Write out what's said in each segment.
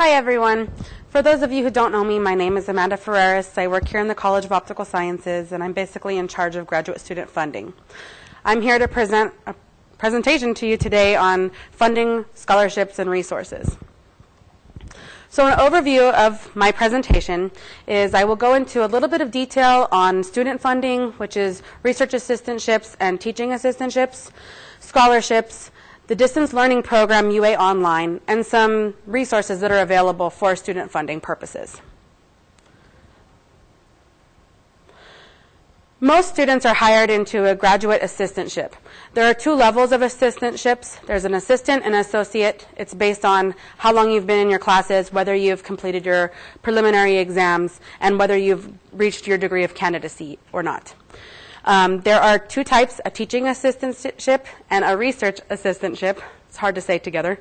Hi everyone. For those of you who don't know me, my name is Amanda Ferraris. I work here in the College of Optical Sciences, and I'm basically in charge of graduate student funding. I'm here to present a presentation to you today on funding, scholarships, and resources. So an overview of my presentation is I will go into a little bit of detail on student funding, which is research assistantships and teaching assistantships, scholarships, the distance learning program UA Online, and some resources that are available for student funding purposes. Most students are hired into a graduate assistantship. There are two levels of assistantships. There's an assistant and associate. It's based on how long you've been in your classes, whether you've completed your preliminary exams, and whether you've reached your degree of candidacy or not. There are two types, a teaching assistantship and a research assistantship. It's hard to say together.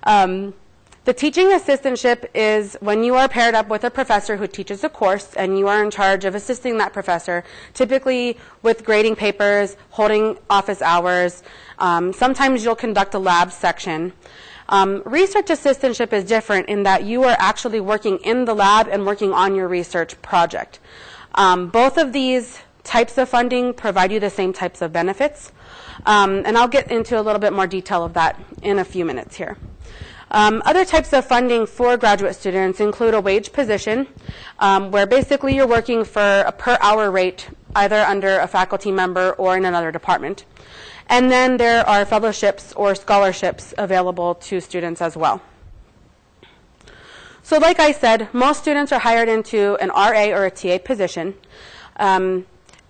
The teaching assistantship is when you are paired up with a professor who teaches a course and you are in charge of assisting that professor, typically with grading papers, holding office hours. Sometimes you'll conduct a lab section. Research assistantship is different in that you are actually working in the lab and working on your research project. Both of these types of funding provide you the same types of benefits. And I'll get into a little bit more detail of that in a few minutes here. Other types of funding for graduate students include a wage position, where basically you're working for a per hour rate, either under a faculty member or in another department. And then there are fellowships or scholarships available to students as well. So like I said, most students are hired into an RA or a TA position.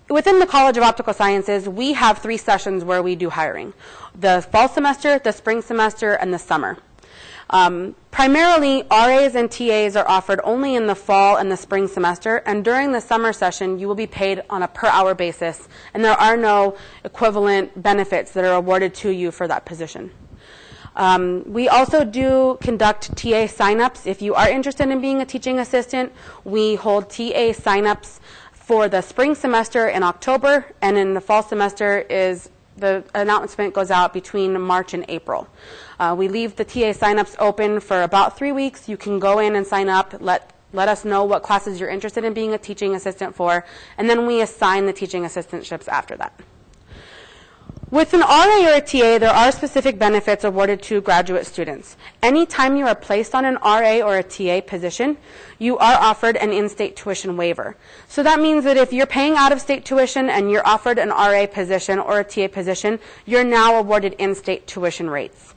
Within the College of Optical Sciences, we have 3 sessions where we do hiring: the fall semester, the spring semester, and the summer. Primarily, RAs and TAs are offered only in the fall and the spring semester, and during the summer session, you will be paid on a per-hour basis, and there are no equivalent benefits that are awarded to you for that position. We also do conduct TA sign-ups. If you are interested in being a teaching assistant, we hold TA sign-ups for the spring semester in October, and in the fall semester the announcement goes out between March and April. We leave the TA sign-ups open for about 3 weeks. You can go in and sign up, let us know what classes you're interested in being a teaching assistant for, and then we assign the teaching assistantships after that. With an RA or a TA, there are specific benefits awarded to graduate students. Anytime you are placed on an RA or a TA position, you are offered an in-state tuition waiver. So that means that if you're paying out-of-state tuition and you're offered an RA position or a TA position, you're now awarded in-state tuition rates.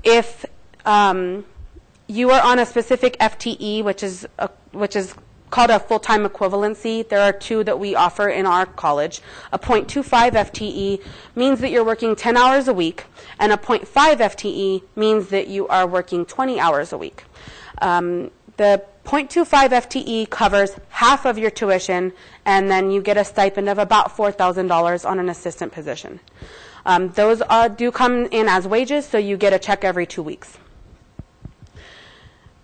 If you are on a specific FTE, which is called a full-time equivalency, there are 2 that we offer in our college. A 0.25 FTE means that you're working 10 hours a week, and a 0.5 FTE means that you are working 20 hours a week. The 0.25 FTE covers half of your tuition, and then you get a stipend of about $4,000 on an assistant position. Those do come in as wages, so you get a check every 2 weeks.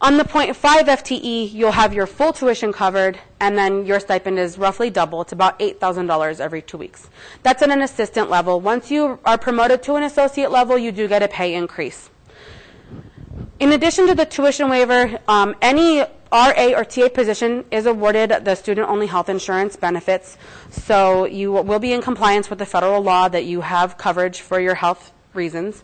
On the 0.5 FTE, you'll have your full tuition covered, and then your stipend is roughly double. It's about $8,000 every 2 weeks. That's at an assistant level. Once you are promoted to an associate level, you do get a pay increase. In addition to the tuition waiver, any RA or TA position is awarded the student-only health insurance benefits, so you will be in compliance with the federal law that you have coverage for your health reasons.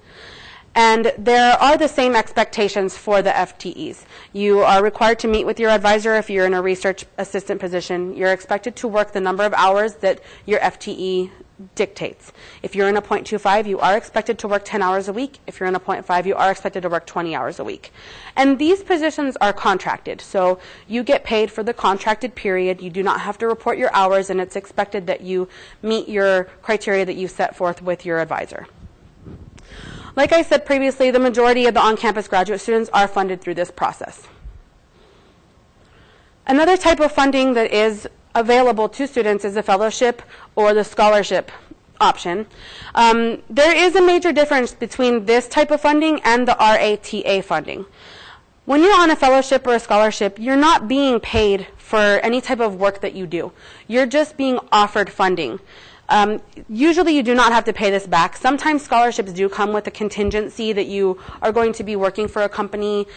And there are the same expectations for the FTEs. You are required to meet with your advisor if you're in a research assistant position. You're expected to work the number of hours that your FTE dictates. If you're in a 0.25, you are expected to work 10 hours a week. If you're in a 0.5, you are expected to work 20 hours a week. And these positions are contracted, so you get paid for the contracted period. You do not have to report your hours, and it's expected that you meet your criteria that you set forth with your advisor. Like I said previously, the majority of the on-campus graduate students are funded through this process. Another type of funding that is available to students is the fellowship or the scholarship option. There is a major difference between this type of funding and the RATA funding. When you're on a fellowship or a scholarship, you're not being paid for any type of work that you do. You're just being offered funding. Usually you do not have to pay this back. Sometimes scholarships do come with a contingency that you are going to be working for a company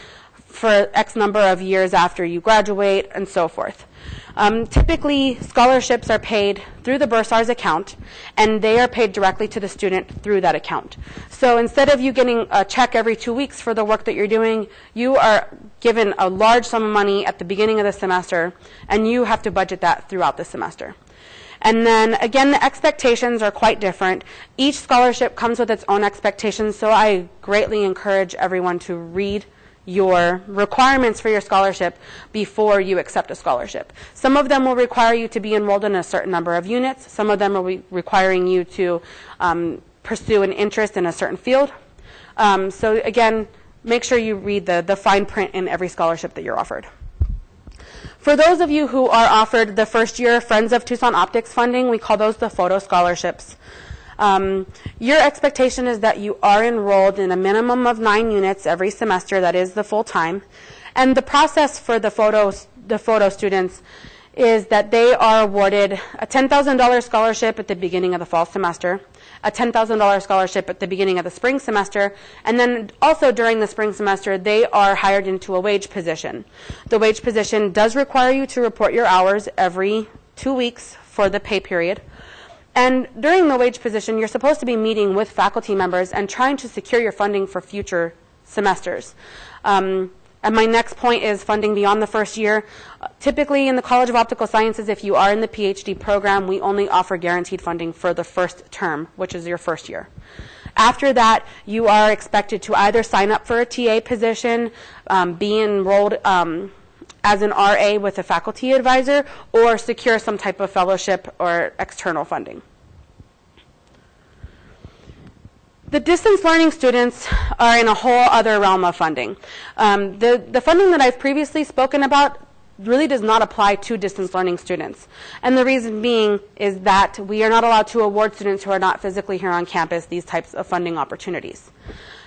for X number of years after you graduate, and so forth. Typically, scholarships are paid through the Bursars account, and they are paid directly to the student through that account. So instead of you getting a check every 2 weeks for the work that you're doing, you are given a large sum of money at the beginning of the semester, and you have to budget that throughout the semester. And then, again, the expectations are quite different. Each scholarship comes with its own expectations, so I greatly encourage everyone to read your requirements for your scholarship before you accept a scholarship. Some of them will require you to be enrolled in a certain number of units. Some of them will be requiring you to pursue an interest in a certain field. So again, make sure you read the fine print in every scholarship that you're offered. For those of you who are offered the first year Friends of Tucson Optics funding, we call those the photo scholarships. Your expectation is that you are enrolled in a minimum of 9 units every semester. That is the full time. And the process for the photo students is that they are awarded a $10,000 scholarship at the beginning of the fall semester, a $10,000 scholarship at the beginning of the spring semester, and then also during the spring semester, they are hired into a wage position. The wage position does require you to report your hours every 2 weeks for the pay period. And during the wage position, you're supposed to be meeting with faculty members and trying to secure your funding for future semesters. And my next point is funding beyond the first year. Typically in the College of Optical Sciences, if you are in the PhD program, we only offer guaranteed funding for the first term, which is your first year. After that, you are expected to either sign up for a TA position, be enrolled as an RA with a faculty advisor, or secure some type of fellowship or external funding. The distance learning students are in a whole other realm of funding. The funding that I've previously spoken about really does not apply to distance learning students. And the reason being is that we are not allowed to award students who are not physically here on campus these types of funding opportunities.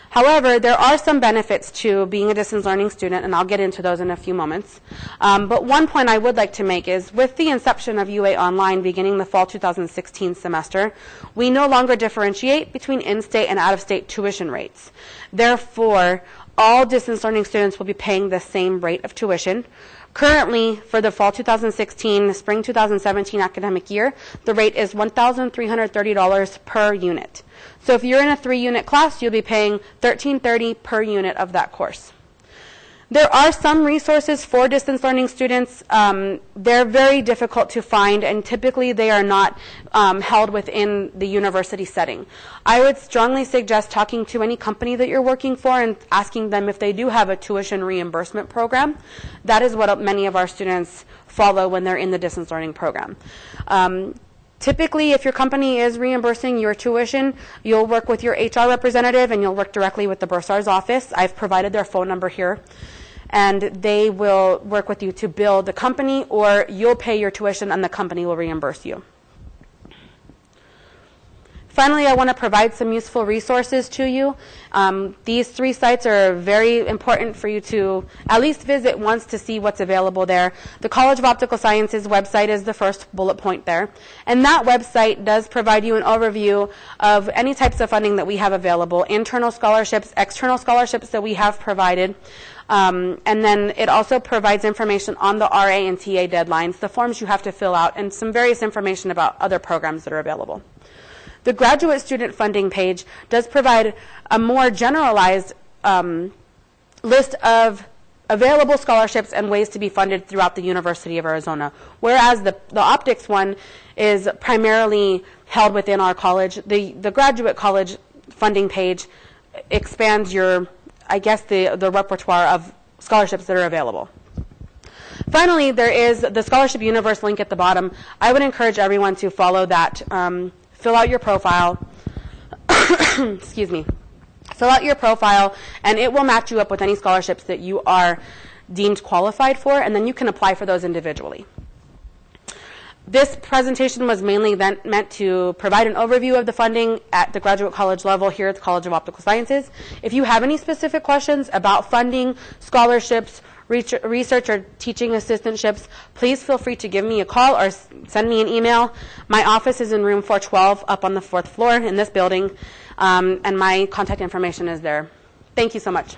However, there are some benefits to being a distance learning student, and I'll get into those in a few moments. But one point I would like to make is with the inception of UA Online beginning the fall 2016 semester, we no longer differentiate between in-state and out-of-state tuition rates. Therefore, all distance learning students will be paying the same rate of tuition. Currently, for the fall 2016, spring 2017 academic year, the rate is $1,330 per unit. So if you're in a 3-unit class, you'll be paying $1,330 per unit of that course. There are some resources for distance learning students. They're very difficult to find, and typically they are not held within the university setting. I would strongly suggest talking to any company that you're working for and asking them if they do have a tuition reimbursement program. That is what many of our students follow when they're in the distance learning program. Typically, if your company is reimbursing your tuition, you'll work with your HR representative and you'll work directly with the Bursar's office. I've provided their phone number here. And they will work with you to bill the company, or you'll pay your tuition and the company will reimburse you. Finally, I want to provide some useful resources to you. These 3 sites are very important for you to at least visit once to see what's available there. The College of Optical Sciences website is the first bullet point there. And that website does provide you an overview of any types of funding that we have available, internal scholarships, external scholarships that we have provided. And then it also provides information on the RA and TA deadlines, the forms you have to fill out, and some various information about other programs that are available. The graduate student funding page does provide a more generalized list of available scholarships and ways to be funded throughout the University of Arizona, whereas the optics one is primarily held within our college. The graduate college funding page expands your, I guess, the repertoire of scholarships that are available. Finally, there is the Scholarship Universe link at the bottom. I would encourage everyone to follow that. Fill out your profile. Excuse me. Fill out your profile, and it will match you up with any scholarships that you are deemed qualified for, and then you can apply for those individually. This presentation was mainly meant to provide an overview of the funding at the graduate college level here at the College of Optical Sciences. If you have any specific questions about funding, scholarships, research or teaching assistantships, please feel free to give me a call or send me an email. My office is in room 412 up on the 4th floor in this building, and my contact information is there. Thank you so much.